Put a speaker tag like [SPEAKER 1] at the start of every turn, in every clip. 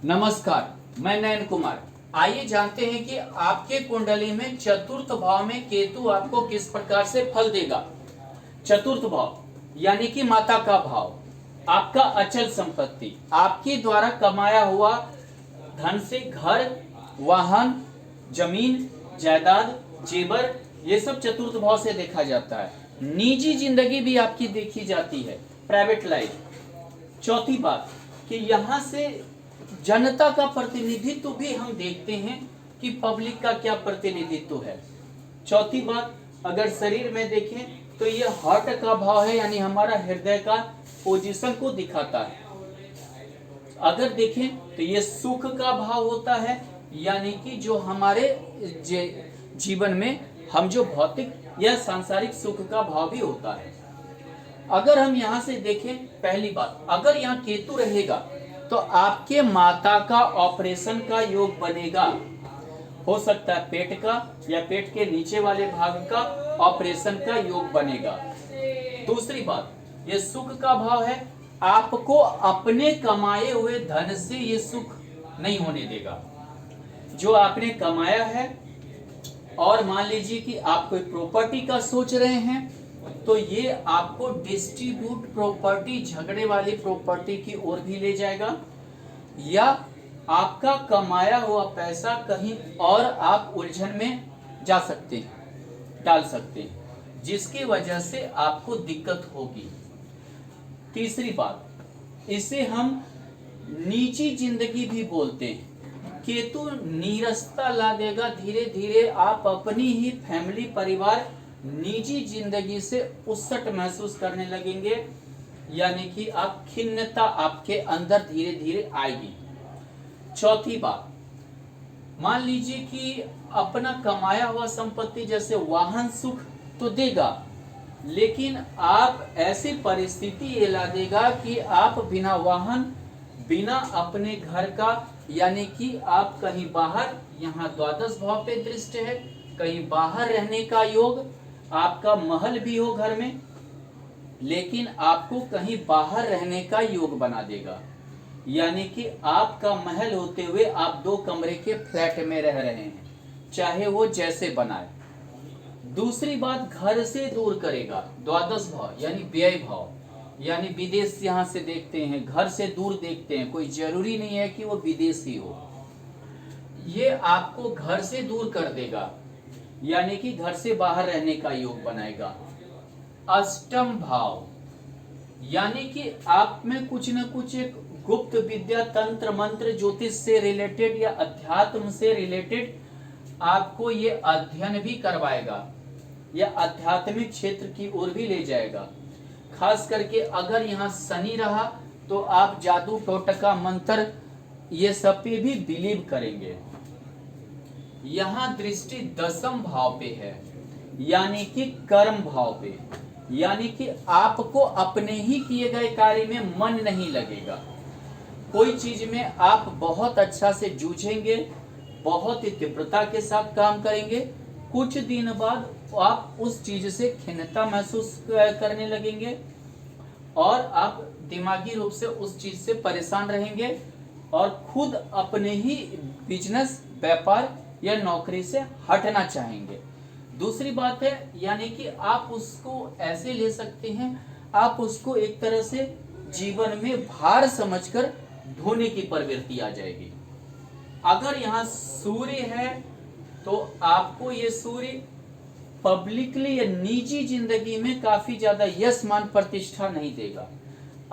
[SPEAKER 1] नमस्कार, मैं नयन कुमार। आइए जानते हैं कि आपके कुंडली में चतुर्थ भाव में केतु आपको किस प्रकार से फल देगा। चतुर्थ भाव यानी कि माता का भाव, आपका अचल संपत्ति, आपके द्वारा कमाया हुआ धन से घर, वाहन, जमीन, जायदाद, जेवर, ये सब चतुर्थ भाव से देखा जाता है। निजी जिंदगी भी आपकी देखी जाती है, प्राइवेट लाइफ। चौथी बात कि यहाँ से जनता का प्रतिनिधित्व भी हम देखते हैं कि पब्लिक का क्या प्रतिनिधित्व है। चौथी बात, अगर शरीर में देखें तो ये हार्ट का भाव है, यानी हमारा हृदय का पोजीशन को दिखाता है। अगर देखें तो ये सुख का भाव होता है, यानी कि जो हमारे जीवन में हम जो भौतिक या सांसारिक सुख का भाव भी होता है। अगर हम यहाँ से देखें, पहली बात, अगर यहाँ केतु रहेगा तो आपके माता का ऑपरेशन का योग बनेगा। हो सकता है पेट का या पेट के नीचे वाले भाग का ऑपरेशन का योग बनेगा। दूसरी बात, ये सुख का भाव है, आपको अपने कमाए हुए धन से ये सुख नहीं होने देगा। जो आपने कमाया है, और मान लीजिए कि आप कोई प्रॉपर्टी का सोच रहे हैं, तो ये आपको डिस्ट्रीब्यूट प्रॉपर्टी, झगड़े वाली प्रॉपर्टी की ओर भी ले जाएगा, या आपका कमाया हुआ पैसा कहीं और आप उलझन में जा सकते हैं, डाल सकते हैं, जिसकी वजह से आपको दिक्कत होगी। तीसरी बात, इसे हम निजी जिंदगी भी बोलते हैं। केतु नीरसता ला देगा, धीरे धीरे आप अपनी ही फैमिली, परिवार, निजी जिंदगी से उस्सट महसूस करने लगेंगे, यानी कि आप खिन्नता आपके अंदर धीरे धीरे आएगी। चौथी बात, मान लीजिए कि अपना कमाया हुआ संपत्ति जैसे वाहन सुख तो देगा, लेकिन आप ऐसी परिस्थिति ये ला देगा कि आप बिना वाहन, बिना अपने घर का, यानी कि आप कहीं बाहर, यहाँ द्वादश भाव पे दृष्टि है, कहीं बाहर रहने का योग, आपका महल भी हो घर में, लेकिन आपको कहीं बाहर रहने का योग बना देगा। यानी कि आपका महल होते हुए आप 2 कमरे के फ्लैट में रह रहे हैं, चाहे वो जैसे बनाए। दूसरी बात, घर से दूर करेगा, द्वादश भाव यानी व्यय भाव, यानी विदेश यहाँ से देखते हैं, घर से दूर देखते हैं, कोई जरूरी नहीं है कि वो विदेशी हो, ये आपको घर से दूर कर देगा, यानी कि घर से बाहर रहने का योग बनाएगा। अष्टम भाव यानी कि आप में कुछ न कुछ एक गुप्त विद्या, तंत्र मंत्र, ज्योतिष से रिलेटेड या अध्यात्म से रिलेटेड आपको ये अध्ययन भी करवाएगा या आध्यात्मिक क्षेत्र की ओर भी ले जाएगा। खास करके अगर यहाँ शनि रहा तो आप जादू, टोटका, मंत्र, ये सब पे भी बिलीव करेंगे। यहाँ दृष्टि दशम भाव पे है, यानी कि कर्म भाव पे, यानी कि आपको अपने ही किए गए कार्य में मन नहीं लगेगा। कोई चीज में आप बहुत अच्छा से जूझेंगे, बहुत ही तीव्रता के साथ काम करेंगे, कुछ दिन बाद आप उस चीज से खिन्नता महसूस करने लगेंगे और आप दिमागी रूप से उस चीज से परेशान रहेंगे और खुद अपने ही बिजनेस, व्यापार या नौकरी से हटना चाहेंगे। दूसरी बात है, यानी कि आप उसको ऐसे ले सकते हैं, आप उसको एक तरह से जीवन में भार समझकर ढोने की प्रवृत्ति आ जाएगी। अगर यहाँ सूर्य है तो आपको ये सूर्य पब्लिकली या निजी जिंदगी में काफी ज्यादा यश, मान, प्रतिष्ठा नहीं देगा।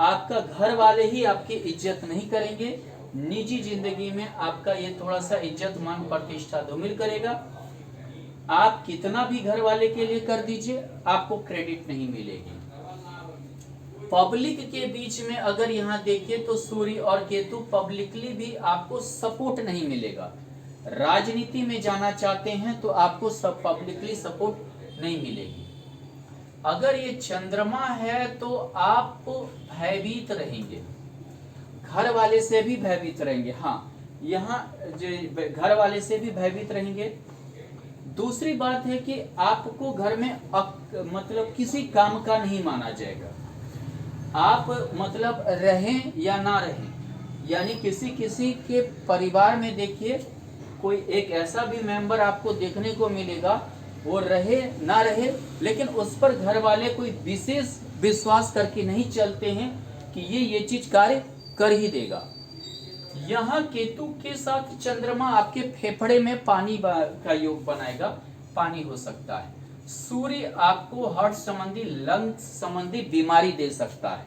[SPEAKER 1] आपका घर वाले ही आपकी इज्जत नहीं करेंगे, निजी जिंदगी में आपका ये थोड़ा सा इज्जत, मान, प्रतिष्ठा धूमिल करेगा। आप कितना भी घर वाले के लिए कर दीजिए, आपको क्रेडिट नहीं मिलेगी। पब्लिक के बीच में अगर यहाँ देखिए तो सूर्य और केतु पब्लिकली भी आपको सपोर्ट नहीं मिलेगा। राजनीति में जाना चाहते हैं तो आपको सब पब्लिकली सपोर्ट नहीं मिलेगी। अगर ये चंद्रमा है तो आप भयभीत रहेंगे, घर वाले से भी भयभीत रहेंगे। हाँ, यहाँ घर वाले से भी भयभीत रहेंगे। दूसरी बात है कि आपको घर में मतलब किसी काम का नहीं माना जाएगा। आप मतलब रहें या ना रहें, यानी किसी किसी के परिवार में देखिए कोई एक ऐसा भी मेंबर आपको देखने को मिलेगा, वो रहे ना रहे लेकिन उस पर घर वाले कोई विशेष विश्वास करके नहीं चलते हैं कि ये चीज कार्य कर ही देगा। यहाँ केतु के साथ चंद्रमा आपके फेफड़े में पानी का योग बनाएगा, पानी हो सकता है। सूर्य आपको हार्ट संबंधी लंग्स संबंधी बीमारी दे सकता है।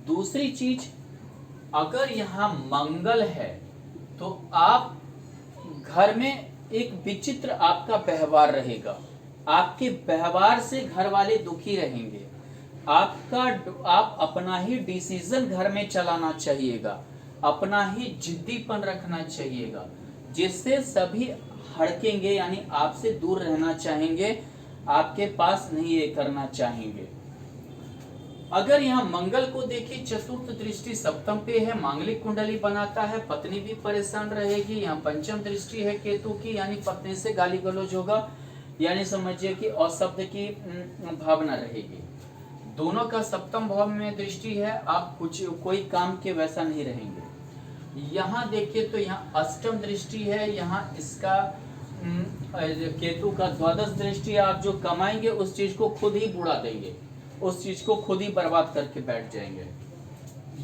[SPEAKER 1] दूसरी चीज, अगर यहाँ मंगल है तो आप घर में एक विचित्र आपका व्यवहार रहेगा, आपके व्यवहार से घर वाले दुखी रहेंगे, आप अपना ही डिसीजन घर में चलाना चाहिएगा, अपना ही जिद्दीपन रखना चाहिएगा, जिससे सभी हड़केंगे यानी आपसे दूर रहना चाहेंगे, आपके पास नहीं ये करना चाहेंगे। अगर यहाँ मंगल को देखिए चतुर्थ दृष्टि सप्तम पे है, मांगलिक कुंडली बनाता है, पत्नी भी परेशान रहेगी। यहाँ पंचम दृष्टि है केतु की, यानी पत्नी से गाली गलौज होगा, यानी समझिए कि अशब्द की भावना रहेगी। दोनों का सप्तम भाव में दृष्टि है, आप कोई काम के वैसा नहीं रहेंगे। यहाँ देखिए तो यहाँ अष्टम दृष्टि है, यहाँ इसका केतु का द्वादश दृष्टि है। आप जो कमाएंगे उस चीज को खुद ही बुड़ा देंगे, उस चीज को खुद ही बर्बाद करके बैठ जाएंगे।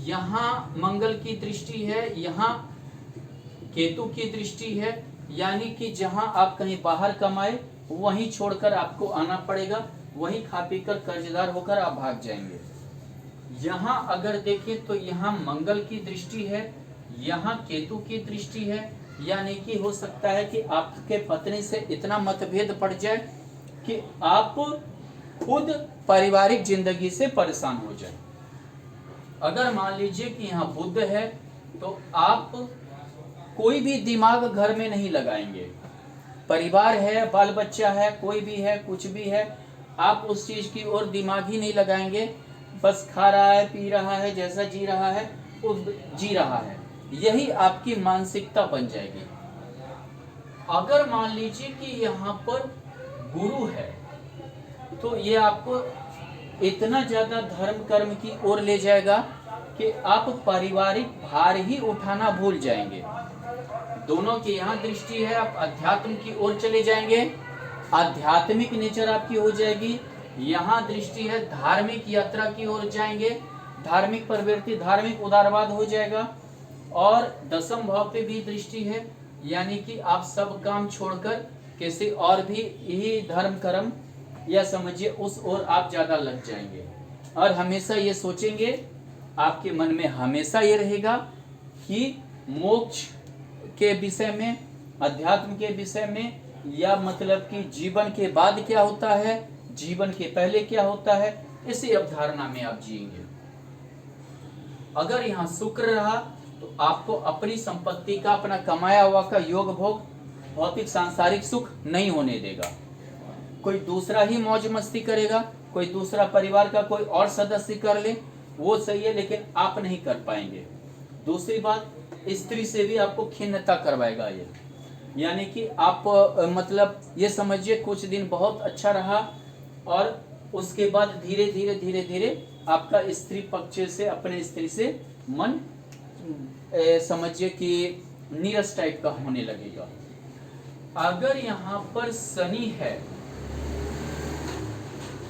[SPEAKER 1] यहाँ मंगल की दृष्टि है, यहाँ केतु की दृष्टि है, यानी कि जहां आप कहीं बाहर कमाए वहीं छोड़कर आपको आना पड़ेगा, वहीं खा पी कर कर्जदार होकर आप भाग जाएंगे। यहाँ अगर देखें तो यहाँ मंगल की दृष्टि है, यहाँ केतु की दृष्टि है, यानी कि हो सकता है कि आपके पत्नी से इतना मतभेद पड़ जाए कि आप खुद पारिवारिक जिंदगी से परेशान हो जाए। अगर मान लीजिए कि यहाँ बुध है तो आप कोई भी दिमाग घर में नहीं लगाएंगे, परिवार है, बाल बच्चा है, कोई भी है, कुछ भी है, आप उस चीज की ओर दिमाग ही नहीं लगाएंगे, बस खा रहा है, पी रहा है, जैसा जी रहा है वो जी रहा है, यही आपकी मानसिकता बन जाएगी। अगर मान लीजिए कि यहाँ पर गुरु है तो ये आपको इतना ज्यादा धर्म कर्म की ओर ले जाएगा कि आप पारिवारिक भार ही उठाना भूल जाएंगे। दोनों की यहाँ दृष्टि है, आप अध्यात्म की ओर चले जाएंगे, आध्यात्मिक नेचर आपकी हो जाएगी। यहाँ दृष्टि है, धार्मिक यात्रा की ओर जाएंगे, धार्मिक प्रवृत्ति, धार्मिक उदारवाद हो जाएगा। और दसम भाव पे भी दृष्टि है, यानी कि आप सब काम छोड़कर किसी और भी यही धर्म कर्म या समझिए उस ओर आप ज्यादा लग जाएंगे और हमेशा ये सोचेंगे, आपके मन में हमेशा ये रहेगा कि मोक्ष के विषय में, अध्यात्म के विषय में, या मतलब कि जीवन के बाद क्या होता है, जीवन के पहले क्या होता है, इसी अवधारणा में आप जिएंगे। अगर यहाँ शुक्र रहा तो आपको अपनी संपत्ति का, अपना कमाया हुआ का योग भोग, भौतिक सांसारिक सुख नहीं होने देगा। कोई दूसरा ही मौज मस्ती करेगा, कोई दूसरा परिवार का कोई और सदस्य कर ले वो सही है, लेकिन आप नहीं कर पाएंगे। दूसरी बात, स्त्री से भी आपको खिन्नता करवाएगा ये, यानी कि आप मतलब ये समझिए कुछ दिन बहुत अच्छा रहा और उसके बाद धीरे धीरे धीरे धीरे आपका स्त्री पक्ष से, अपने स्त्री से मन समझिए कि नीरस टाइप का होने लगेगा। अगर यहाँ पर शनि है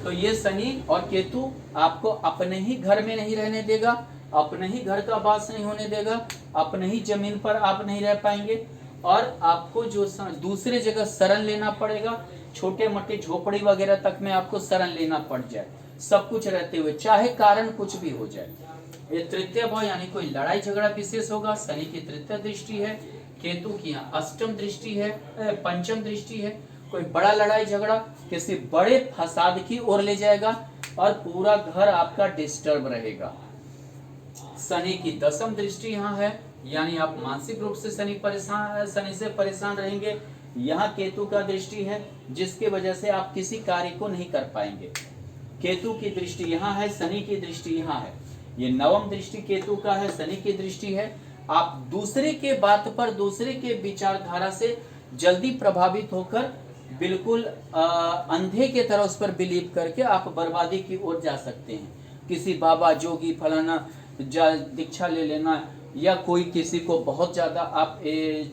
[SPEAKER 1] तो ये शनि और केतु आपको अपने ही घर में नहीं रहने देगा, अपने ही घर का वास नहीं होने देगा, अपने ही जमीन पर आप नहीं रह पाएंगे और आपको जो दूसरे जगह शरण लेना पड़ेगा, छोटे मोटे झोपड़ी वगैरह तक में आपको शरण लेना पड़ जाए, सब कुछ रहते हुए, चाहे कारण कुछ भी हो जाए। ये तृतीय भाव यानी कोई लड़ाई झगड़ा विशेष होगा। शनि की तृतीय दृष्टि है, केतु की यहाँ अष्टम दृष्टि है, पंचम दृष्टि है, कोई बड़ा लड़ाई झगड़ा किसी बड़े फसाद की ओर ले जाएगा और पूरा घर आपका डिस्टर्ब रहेगा। शनि की दसम दृष्टि यहाँ है, यानी आप मानसिक रूप से शनि से परेशान रहेंगे। यहाँ केतु का दृष्टि है, जिसके वजह से आप किसी कार्य को नहीं कर पाएंगे। केतु की दृष्टि यहाँ है, शनि की दृष्टि यहाँ है, ये नवम दृष्टि केतु का है, शनि की दृष्टि है। आप दूसरे के बात पर, दूसरे के विचारधारा से जल्दी प्रभावित होकर बिल्कुल अंधे के तरह उस पर बिलीव करके आप बर्बादी की ओर जा सकते हैं। किसी बाबा जोगी फलाना दीक्षा ले लेना, या कोई किसी को बहुत ज़्यादा आप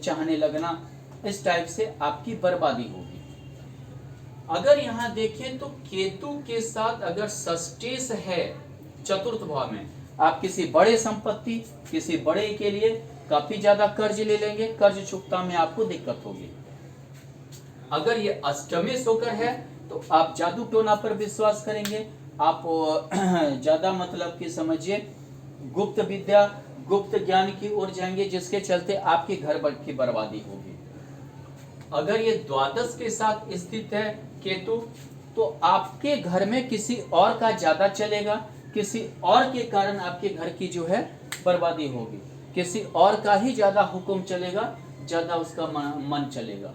[SPEAKER 1] चाहने लगना, इस टाइप से आपकी बर्बादी होगी। अगर यहाँ देखें तो केतु के साथ अगर षष्ठेश है चतुर्थ भाव में, आप किसी बड़े संपत्ति, किसी बड़े के लिए काफी ज्यादा कर्ज ले लेंगे, कर्ज चुकता में आपको दिक्कत होगी। अगर ये अष्टमेश होकर है तो आप जादू टोना पर विश्वास करेंगे, आप ज्यादा मतलब कि समझिए गुप्त विद्या, गुप्त ज्ञान की ओर जाएंगे, जिसके चलते आपके घर की बर्बादी होगी। अगर ये द्वादश के साथ स्थित है केतु, तो आपके घर में किसी और का ज्यादा चलेगा, किसी और के कारण आपके घर की जो है बर्बादी होगी, किसी और का ही ज्यादा हुक्म चलेगा, ज्यादा उसका मन चलेगा।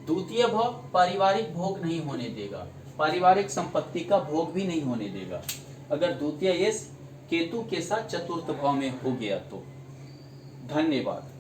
[SPEAKER 1] द्वितीय भाव पारिवारिक भोग नहीं होने देगा, पारिवारिक संपत्ति का भोग भी नहीं होने देगा, अगर द्वितीय केतु के साथ चतुर्थ भाव में हो गया तो। धन्यवाद।